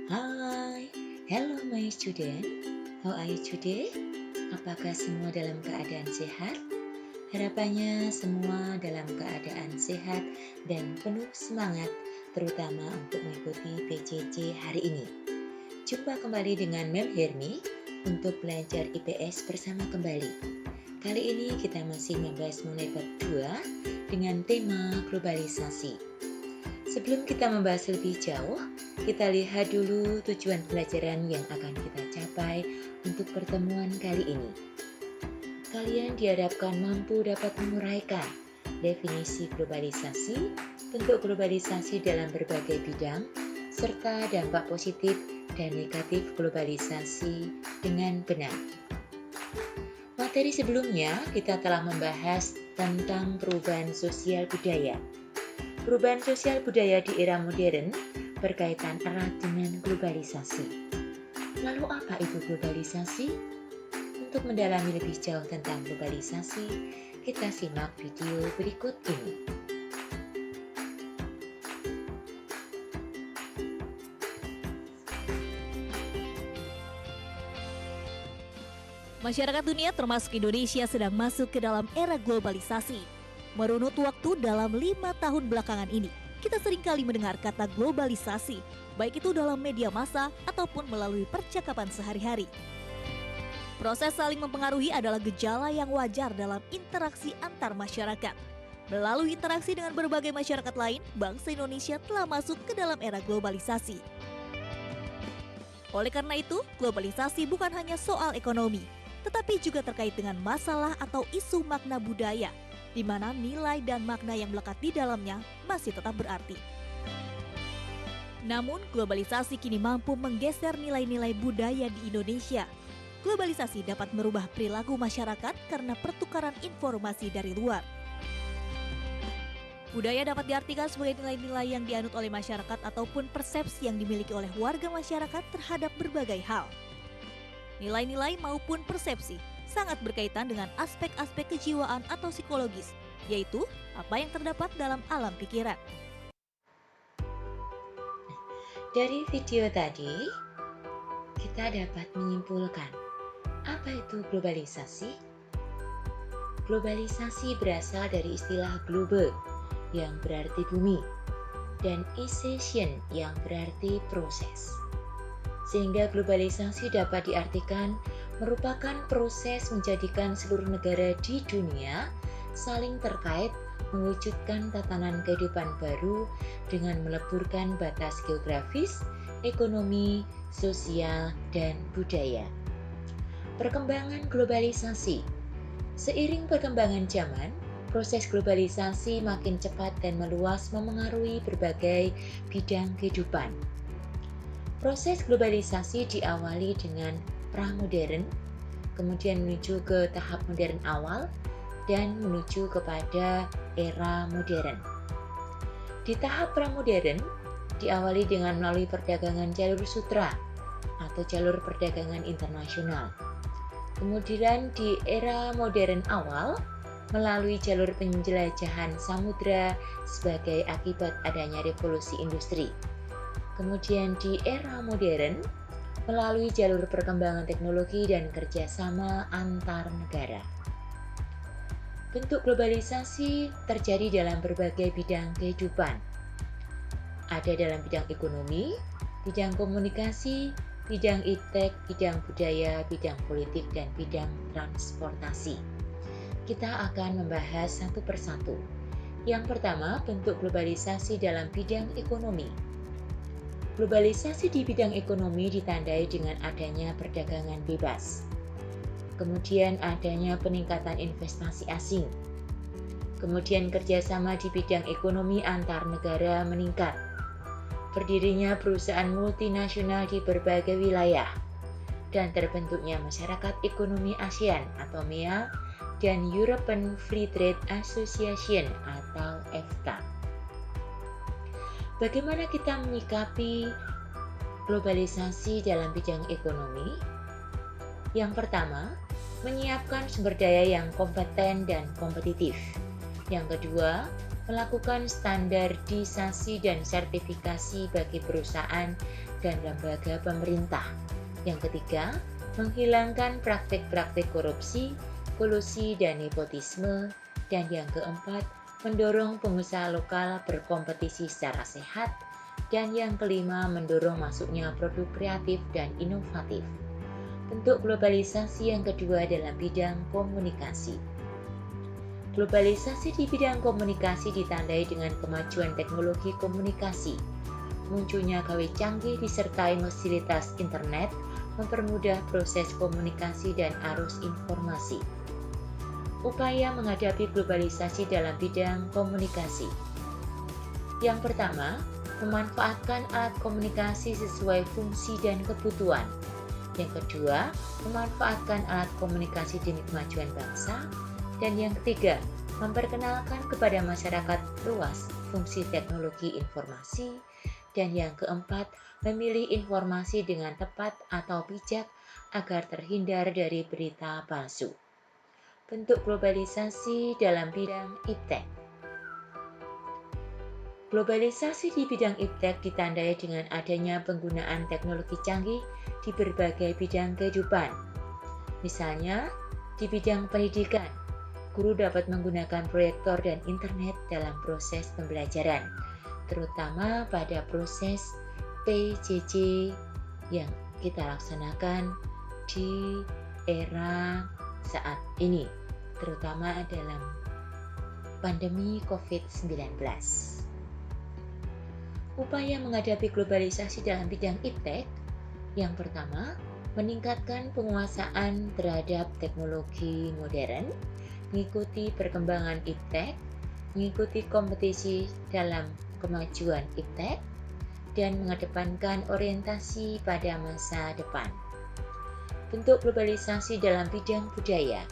Hai, hello my student. How are you today? Apakah semua dalam keadaan sehat? Harapannya semua dalam keadaan sehat dan penuh semangat, terutama untuk mengikuti PJJ hari ini. Jumpa kembali dengan Mel Hermi untuk belajar IPS bersama kembali. Kali ini kita masih membahas mengenai bab 2 dengan tema globalisasi. Sebelum kita membahas lebih jauh, kita lihat dulu tujuan pelajaran yang akan kita capai untuk pertemuan kali ini. Kalian diharapkan mampu dapat menguraikan definisi globalisasi, bentuk globalisasi dalam berbagai bidang, serta dampak positif dan negatif globalisasi dengan benar. Materi sebelumnya kita telah membahas tentang perubahan sosial budaya. Perubahan sosial budaya di era modern berkaitan erat dengan globalisasi. Lalu apa itu globalisasi? Untuk mendalami lebih jauh tentang globalisasi, kita simak video berikut ini. Masyarakat dunia termasuk Indonesia sedang masuk ke dalam era globalisasi. Merunut waktu dalam 5 tahun belakangan ini, kita seringkali mendengar kata globalisasi, baik itu dalam media massa ataupun melalui percakapan sehari-hari. Proses saling mempengaruhi adalah gejala yang wajar dalam interaksi antar masyarakat. Melalui interaksi dengan berbagai masyarakat lain, bangsa Indonesia telah masuk ke dalam era globalisasi. Oleh karena itu, globalisasi bukan hanya soal ekonomi, tetapi juga terkait dengan masalah atau isu makna budaya, di mana nilai dan makna yang melekat di dalamnya masih tetap berarti. Namun, globalisasi kini mampu menggeser nilai-nilai budaya di Indonesia. Globalisasi dapat merubah perilaku masyarakat karena pertukaran informasi dari luar. Budaya dapat diartikan sebagai nilai-nilai yang dianut oleh masyarakat ataupun persepsi yang dimiliki oleh warga masyarakat terhadap berbagai hal. Nilai-nilai maupun persepsi sangat berkaitan dengan aspek-aspek kejiwaan atau psikologis, yaitu apa yang terdapat dalam alam pikiran. Dari video tadi, kita dapat menyimpulkan apa itu globalisasi. Globalisasi berasal dari istilah global yang berarti bumi dan isation yang berarti proses. Sehingga globalisasi dapat diartikan merupakan proses menjadikan seluruh negara di dunia saling terkait mewujudkan tatanan kehidupan baru dengan meleburkan batas geografis, ekonomi, sosial, dan budaya. Perkembangan globalisasi. Seiring perkembangan zaman, proses globalisasi makin cepat dan meluas memengaruhi berbagai bidang kehidupan. Proses globalisasi diawali dengan pra-modern, kemudian menuju ke tahap modern awal, dan menuju kepada era modern. Di tahap pra-modern, diawali dengan melalui perdagangan jalur sutra atau jalur perdagangan internasional. Kemudian di era modern awal, melalui jalur penjelajahan samudra sebagai akibat adanya revolusi industri. Kemudian di era modern, melalui jalur perkembangan teknologi dan kerjasama antar negara. Bentuk globalisasi terjadi dalam berbagai bidang kehidupan. Ada dalam bidang ekonomi, bidang komunikasi, bidang iptek, bidang budaya, bidang politik, dan bidang transportasi. Kita akan membahas satu persatu. Yang pertama, bentuk globalisasi dalam bidang ekonomi. Globalisasi di bidang ekonomi ditandai dengan adanya perdagangan bebas. Kemudian adanya peningkatan investasi asing. Kemudian kerjasama di bidang ekonomi antar negara meningkat. Berdirinya perusahaan multinasional di berbagai wilayah. Dan terbentuknya Masyarakat Ekonomi ASEAN atau MEA dan European Free Trade Association atau EFTA. Bagaimana kita menyikapi globalisasi dalam bidang ekonomi? Yang pertama, menyiapkan sumber daya yang kompeten dan kompetitif. Yang kedua, melakukan standarisasi dan sertifikasi bagi perusahaan dan lembaga pemerintah. Yang ketiga, menghilangkan praktik-praktik korupsi, kolusi, dan nepotisme. Dan yang keempat, mendorong pengusaha lokal berkompetisi secara sehat. Dan yang kelima, mendorong masuknya produk kreatif dan inovatif. Bentuk globalisasi yang kedua dalam bidang komunikasi. Globalisasi di bidang komunikasi ditandai dengan kemajuan teknologi komunikasi. Munculnya gawe canggih disertai fasilitas internet mempermudah proses komunikasi dan arus informasi. Upaya menghadapi globalisasi dalam bidang komunikasi. Yang pertama, memanfaatkan alat komunikasi sesuai fungsi dan kebutuhan. Yang kedua, memanfaatkan alat komunikasi demi kemajuan bangsa. Dan yang ketiga, memperkenalkan kepada masyarakat luas fungsi teknologi informasi. Dan yang keempat, memilih informasi dengan tepat atau bijak agar terhindar dari berita palsu. Bentuk globalisasi dalam bidang iptek. Globalisasi di bidang iptek ditandai dengan adanya penggunaan teknologi canggih di berbagai bidang kehidupan. Misalnya, di bidang pendidikan, guru dapat menggunakan proyektor dan internet dalam proses pembelajaran, terutama pada proses PJJ yang kita laksanakan di era saat ini, terutama dalam pandemi COVID-19. Upaya menghadapi globalisasi dalam bidang iptek. Yang pertama, meningkatkan penguasaan terhadap teknologi modern, mengikuti perkembangan iptek, mengikuti kompetisi dalam kemajuan iptek, dan mengedepankan orientasi pada masa depan. Bentuk globalisasi dalam bidang budaya.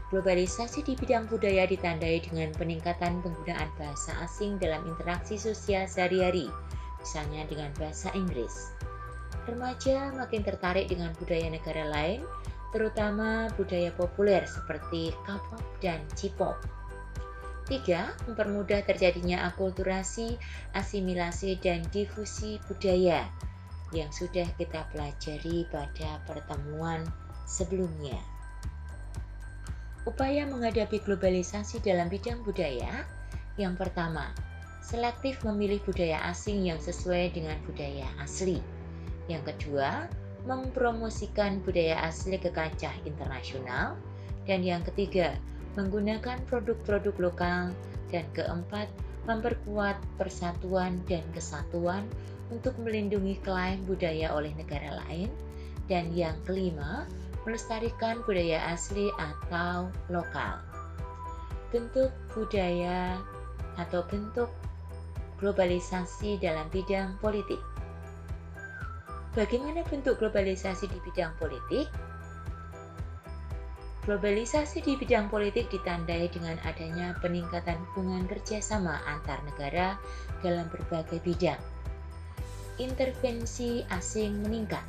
Globalisasi di bidang budaya ditandai dengan peningkatan penggunaan bahasa asing dalam interaksi sosial sehari-hari, misalnya dengan bahasa Inggris. Remaja makin tertarik dengan budaya negara lain, terutama budaya populer seperti K-pop dan J-pop. 3. Mempermudah terjadinya akulturasi, asimilasi, dan difusi budaya yang sudah kita pelajari pada pertemuan sebelumnya. Upaya menghadapi globalisasi dalam bidang budaya. Yang pertama, selektif memilih budaya asing yang sesuai dengan budaya asli. Yang kedua, mempromosikan budaya asli ke kancah internasional. Dan yang ketiga, menggunakan produk-produk lokal. Dan keempat, memperkuat persatuan dan kesatuan untuk melindungi klaim budaya oleh negara lain. Dan yang kelima, melestarikan budaya asli atau lokal. Bentuk budaya atau bentuk globalisasi dalam bidang politik. Bagaimana bentuk globalisasi di bidang politik? Globalisasi di bidang politik ditandai dengan adanya peningkatan hubungan kerjasama antar negara dalam berbagai bidang. Intervensi asing meningkat.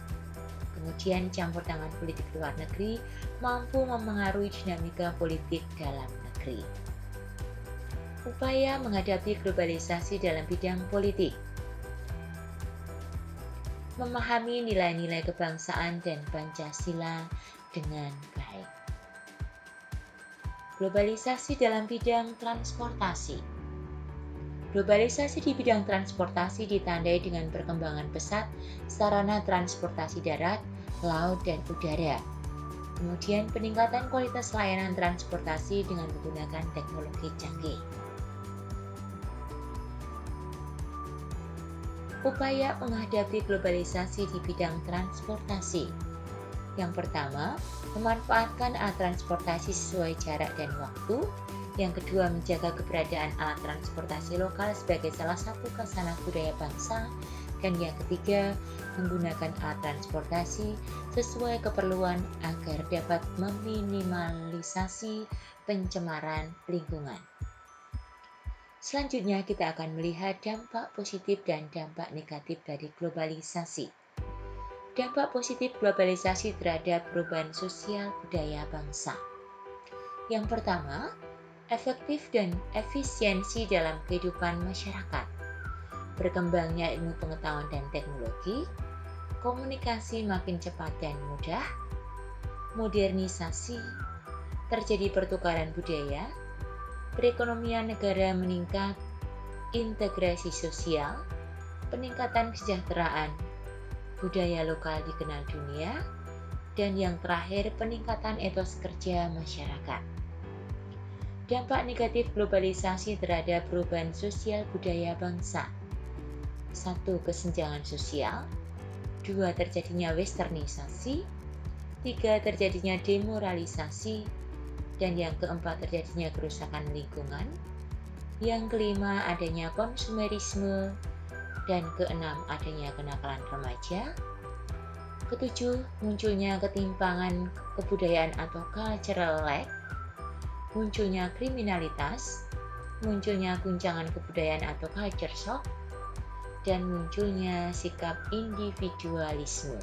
Kemudian campur tangan politik luar negeri mampu memengaruhi dinamika politik dalam negeri. Upaya menghadapi globalisasi dalam bidang politik. Memahami nilai-nilai kebangsaan dan Pancasila dengan baik. Globalisasi dalam bidang transportasi. Globalisasi di bidang transportasi ditandai dengan perkembangan pesat sarana transportasi darat, laut, dan udara. Kemudian peningkatan kualitas layanan transportasi dengan menggunakan teknologi canggih. Upaya menghadapi globalisasi di bidang transportasi. Yang pertama, memanfaatkan alat transportasi sesuai jarak dan waktu. Yang kedua, menjaga keberadaan alat transportasi lokal sebagai salah satu khasanah budaya bangsa. Dan yang ketiga, menggunakan alat transportasi sesuai keperluan agar dapat meminimalisasi pencemaran lingkungan. Selanjutnya, kita akan melihat dampak positif dan dampak negatif dari globalisasi. Dampak positif globalisasi terhadap perubahan sosial budaya bangsa. Yang pertama, efektif dan efisiensi dalam kehidupan masyarakat, berkembangnya ilmu pengetahuan dan teknologi, komunikasi makin cepat dan mudah, modernisasi, terjadi pertukaran budaya, perekonomian negara meningkat, integrasi sosial, peningkatan kesejahteraan, budaya lokal dikenal dunia, dan yang terakhir peningkatan etos kerja masyarakat. Dampak negatif globalisasi terhadap perubahan sosial budaya bangsa. 1. Kesenjangan sosial. 2. Terjadinya westernisasi. 3. Terjadinya demoralisasi. Dan yang keempat terjadinya kerusakan lingkungan. Yang kelima adanya konsumerisme. Dan keenam adanya kenakalan remaja. Ketujuh, munculnya ketimpangan kebudayaan atau cultural lag. Munculnya kriminalitas. Munculnya guncangan kebudayaan atau culture shock. Dan munculnya sikap individualisme.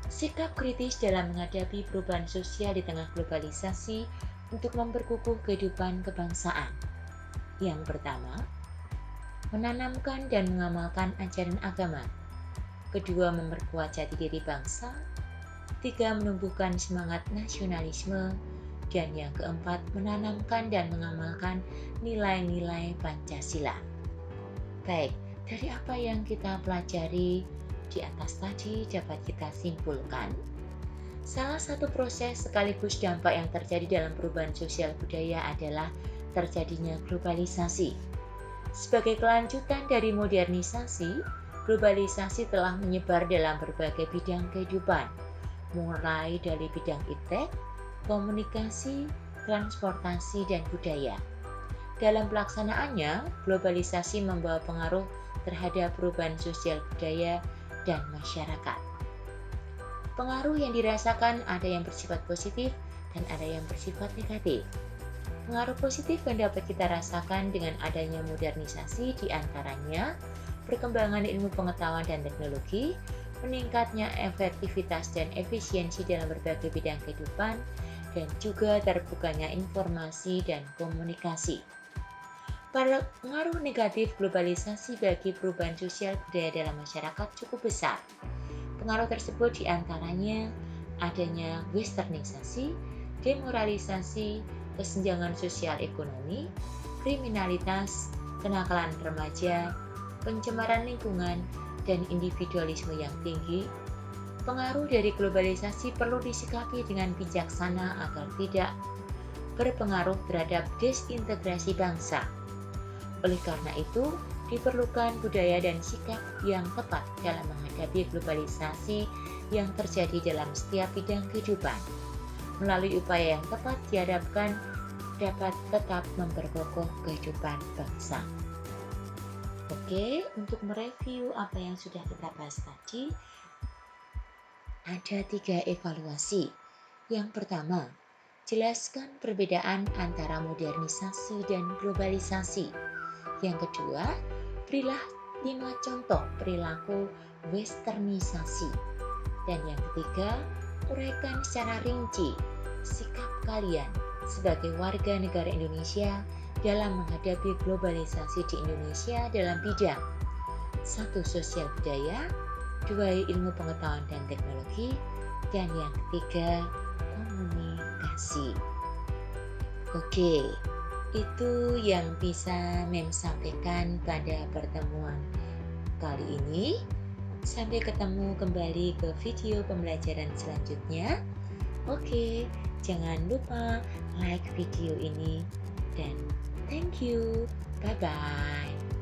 Sikap kritis dalam menghadapi perubahan sosial di tengah globalisasi untuk memperkukuh kehidupan kebangsaan. Yang pertama, menanamkan dan mengamalkan ajaran agama. Kedua, memperkuat jati diri bangsa. 3. Menumbuhkan semangat nasionalisme. Dan yang keempat, menanamkan dan mengamalkan nilai-nilai Pancasila. Baik, dari apa yang kita pelajari di atas tadi dapat kita simpulkan, salah satu proses sekaligus dampak yang terjadi dalam perubahan sosial budaya adalah terjadinya globalisasi. Sebagai kelanjutan dari modernisasi, globalisasi telah menyebar dalam berbagai bidang kehidupan, mulai dari bidang iptek, komunikasi, transportasi, dan budaya. Dalam pelaksanaannya, globalisasi membawa pengaruh terhadap perubahan sosial budaya dan masyarakat. Pengaruh yang dirasakan ada yang bersifat positif dan ada yang bersifat negatif. Pengaruh positif yang dapat kita rasakan dengan adanya modernisasi diantaranya perkembangan ilmu pengetahuan dan teknologi, meningkatnya efektivitas dan efisiensi dalam berbagai bidang kehidupan, dan juga terbukanya informasi dan komunikasi. Pengaruh negatif globalisasi bagi perubahan sosial budaya dalam masyarakat cukup besar. Pengaruh tersebut diantaranya adanya westernisasi, demoralisasi, kesenjangan sosial ekonomi, kriminalitas, kenakalan remaja, pencemaran lingkungan, dan individualisme yang tinggi. Pengaruh dari globalisasi perlu disikapi dengan bijaksana agar tidak berpengaruh terhadap desintegrasi bangsa. Oleh karena itu, diperlukan budaya dan sikap yang tepat dalam menghadapi globalisasi yang terjadi dalam setiap bidang kehidupan. Melalui upaya yang tepat diharapkan dapat tetap memperkokoh kehidupan bangsa. Oke, untuk mereview apa yang sudah kita bahas tadi, ada 3 evaluasi. Yang pertama, jelaskan perbedaan antara modernisasi dan globalisasi. Yang kedua, berilah 5 contoh perilaku westernisasi. Dan yang ketiga, uraikan secara rinci sikap kalian sebagai warga negara Indonesia dalam menghadapi globalisasi di Indonesia dalam bidang 1. Sosial budaya, 2. Ilmu pengetahuan dan teknologi, dan yang ketiga komunikasi. Oke, itu yang bisa Mem sampaikan pada pertemuan kali ini. Sampai ketemu kembali ke video pembelajaran selanjutnya. Oke, jangan lupa like video ini dan thank you. Bye-bye.